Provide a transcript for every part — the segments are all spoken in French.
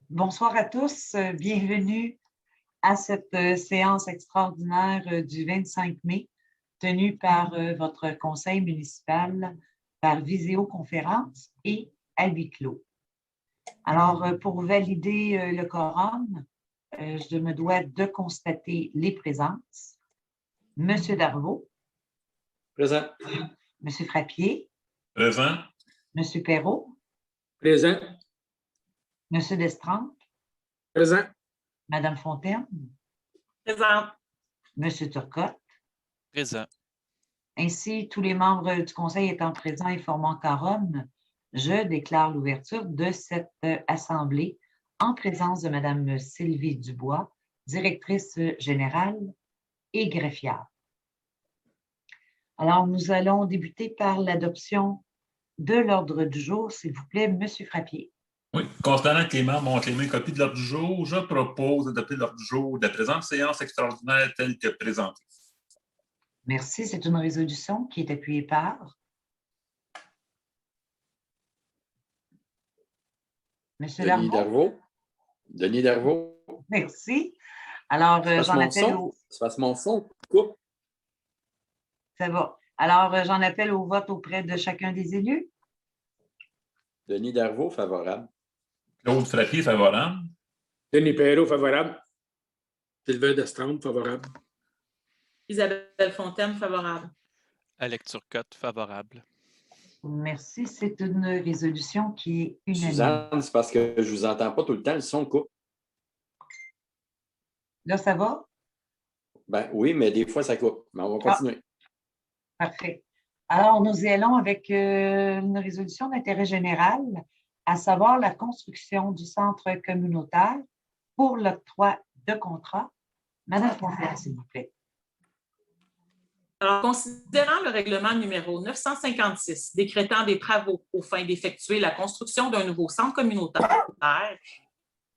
Bonsoir à tous. Bienvenue à cette séance extraordinaire du 25 mai tenue par votre conseil municipal par visioconférence et à huis clos. Alors, pour valider le quorum, je me dois de constater les présences. Monsieur Darvaux. Présent. Monsieur Frappier. Présent. Monsieur Perrault. Présent. Monsieur Destrempe. Présent. Madame Fontaine. Présente. Monsieur Turcotte. Présent. Ainsi, tous les membres du conseil étant présents et formant quorum, je déclare l'ouverture de cette assemblée en présence de Madame Sylvie Dubois, directrice générale et greffière. Alors, nous allons débuter par l'adoption de l'ordre du jour. S'il vous plaît, Monsieur Frappier. Oui, considérant que les membres ont émis une copie de l'ordre du jour, je propose d'adopter l'ordre du jour de la présente séance extraordinaire telle que présentée. Merci. C'est une résolution qui est appuyée par Monsieur Denis Darvaux. Darvaux. Denis Darvaux. Merci. Alors, j'en appelle au... Ça passe mon son. Coupe. Ça va. Alors, j'en appelle au vote auprès de chacun des élus. Denis Darvaux, favorable. Claude Frappier, favorable. Denis Perrault, favorable. Sylvain Destrempe, favorable. Isabelle Fontaine, favorable. Alex Turcotte, favorable. Merci. C'est une résolution qui est unanime. Suzanne, c'est parce que je ne vous entends pas tout le temps, le son coupe. Là, ça va? Ben oui, mais des fois, ça coupe. Mais on va continuer. Parfait. Alors, nous y allons avec une résolution d'intérêt général, à savoir la construction du centre communautaire pour l'octroi de contrat. Madame Fontaine, s'il vous plaît. Alors, considérant le règlement numéro 956 décrétant des travaux aux fins d'effectuer la construction d'un nouveau centre communautaire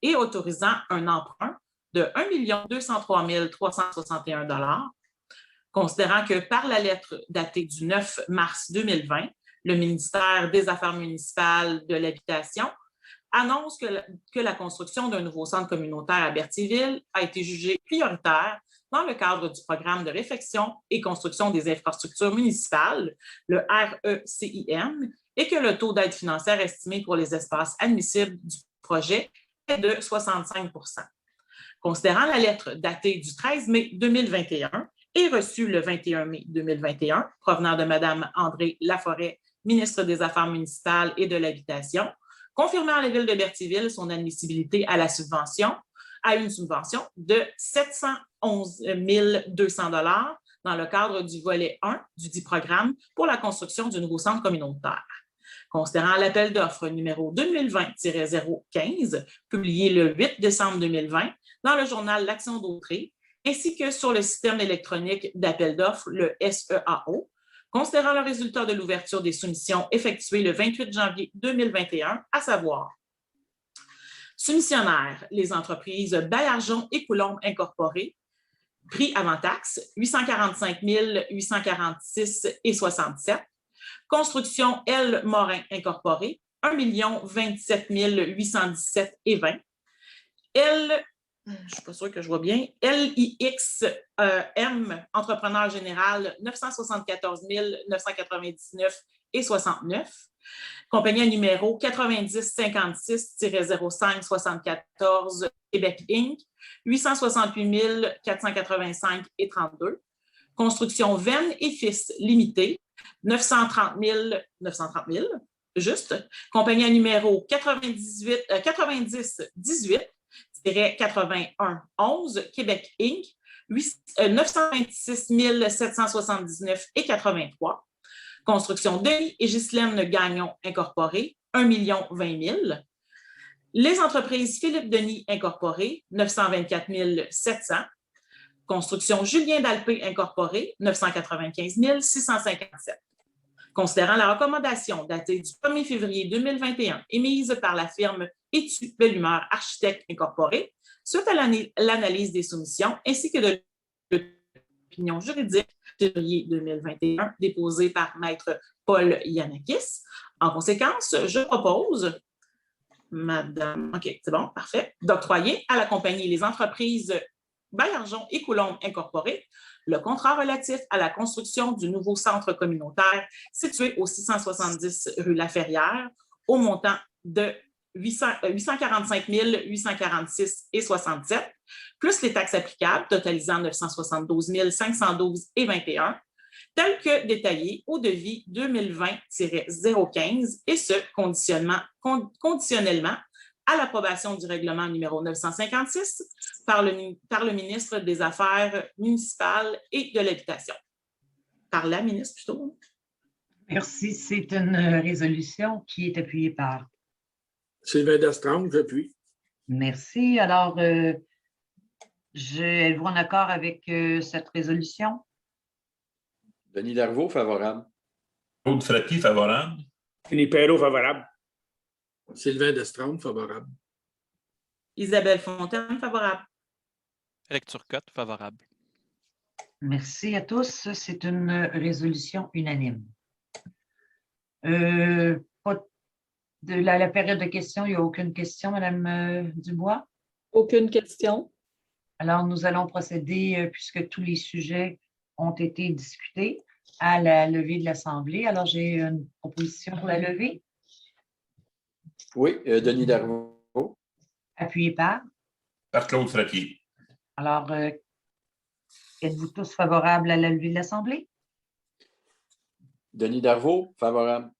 et autorisant un emprunt de 1 203 361 $, considérant que par la lettre datée du 9 mars 2020, le ministère des Affaires municipales de l'Habitation annonce que la construction d'un nouveau centre communautaire à Berthierville a été jugée prioritaire dans le cadre du programme de réfection et construction des infrastructures municipales, le RECIM, et que le taux d'aide financière estimé pour les espaces admissibles du projet est de 65 %. Considérant la lettre datée du 13 mai 2021 et reçue le 21 mai 2021, provenant de Mme André Laforêt, ministre des Affaires municipales et de l'Habitation, confirmant à la Ville de Berthierville son admissibilité à une subvention de 711 200 $ dans le cadre du volet 1 du dit programme pour la construction du nouveau centre communautaire. Considérant l'appel d'offres numéro 2020-015, publié le 8 décembre 2020 dans le journal L'Action d'Autré, ainsi que sur le système électronique d'appel d'offres, le SEAO, considérant le résultat de l'ouverture des soumissions effectuées le 28 janvier 2021, à savoir soumissionnaires, les entreprises Baillargeon et Coulombe Incorporées, prix avant taxe, 845 846,67 $. Construction L. Morin Incorporée, 1 027 817,20 $. Je ne suis pas sûre que je vois bien, LIXM, entrepreneur général, 974 999,69 $. Compagnie numéro 9056-0574 Québec Inc., 868 485,32 $. Construction Venn et Fils Limité, 930 000, juste. Compagnie numéro 9018-8111 Québec Inc., 926 779,83 $. Construction Denis et Ghislaine Gagnon Incorporée, 1 020 000 $. Les entreprises Philippe Denis Incorporée, 924 700 $. Construction Julien Dalpé Incorporée, 995 657 $. Considérant la recommandation datée du 1er février 2021 émise par la firme Etu Bellumeur Architectes Incorporée, suite à l'analyse des soumissions ainsi que de l'opinion juridique février 2021 déposée par Maître Paul Yanakis. En conséquence, je propose Madame, OK, c'est bon, parfait. D'octroyer à la compagnie Les Entreprises Baillargeon et Coulombe Incorporées le contrat relatif à la construction du nouveau centre communautaire situé au 670 rue Laferrière au montant de 845 846,67 plus les taxes applicables totalisant 972 512,21 tel que détaillé au devis 2020-015 et ce, conditionnellement à l'approbation du règlement numéro 956 par le ministre des Affaires municipales et de l'Habitation. Par la ministre, plutôt. Merci. C'est une résolution qui est appuyée par. Sylvain Destrempe, j'appuie. Merci. Alors, êtes-vous en accord avec cette résolution? Denis Darvaux, favorable. Claude Frappier, favorable. Denis Perrault, favorable. Sylvain Destrempe, favorable. Isabelle Fontaine, favorable. Éric Turcotte, favorable. Merci à tous. C'est une résolution unanime. De la période de questions, il n'y a aucune question, Mme Dubois? Aucune question. Alors, nous allons procéder, puisque tous les sujets ont été discutés, à la levée de l'Assemblée. Alors, j'ai une proposition pour la levée. Oui, Denis Darvaux. Appuyé par. Par Claude Frappier. Alors, êtes-vous tous favorables à la levée de l'Assemblée? Denis Darvaux, favorable.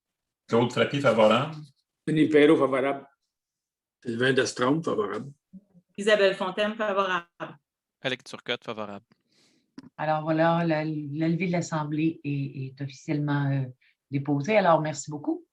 Claude Frappier, favorable. Denis Perrault, favorable. Sylvain Destrempe, favorable. Isabelle Fontaine, favorable. Éric Turcotte, favorable. Alors, voilà, la levée de l'Assemblée est officiellement déposée. Alors, merci beaucoup.